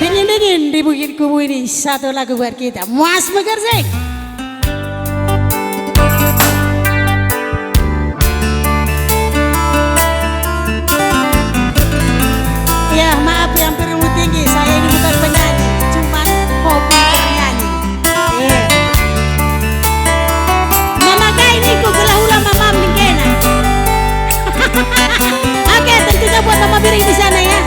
Dingin-dingin di Bukit Kubu ini satu lagu buat kita, Mas Megarsik. Ya maaf yang berilmu tinggi, saya ini bukan penyanyi, cuman hobi bernyanyi. Mama kaya ini kukulah hula mama mingkena. Oke, tentunya buat mama beri di sana ya.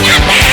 Nothing.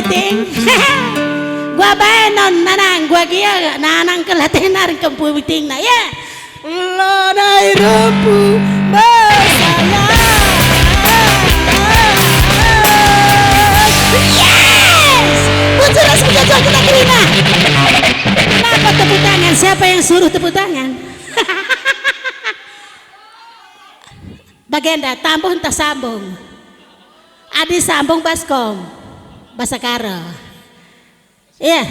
puting. Gua benon nanang gua kia nanang kelatenar kempu puting na ya. Lo dai rumpu bersayang. Yes! Muncul sejajar kita terima. Kenapa tepuk tangan? Siapa yang suruh tepuk tangan? Bagenda tambung tak sambung. Adi sambung baskom. Bahasa karo. Iya.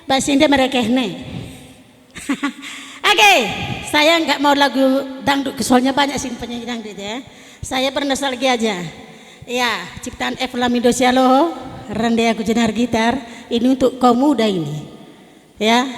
Bahasa India mereka nih. Oke, saya nggak mau lagu dangdut, soalnya banyak sih penyanyi dangdut ya. Saya bernostalgia aja. Ya, ciptaan F. Lamido Sialo, Rende aku jenar gitar. Ini untuk kaum muda ini. Ya.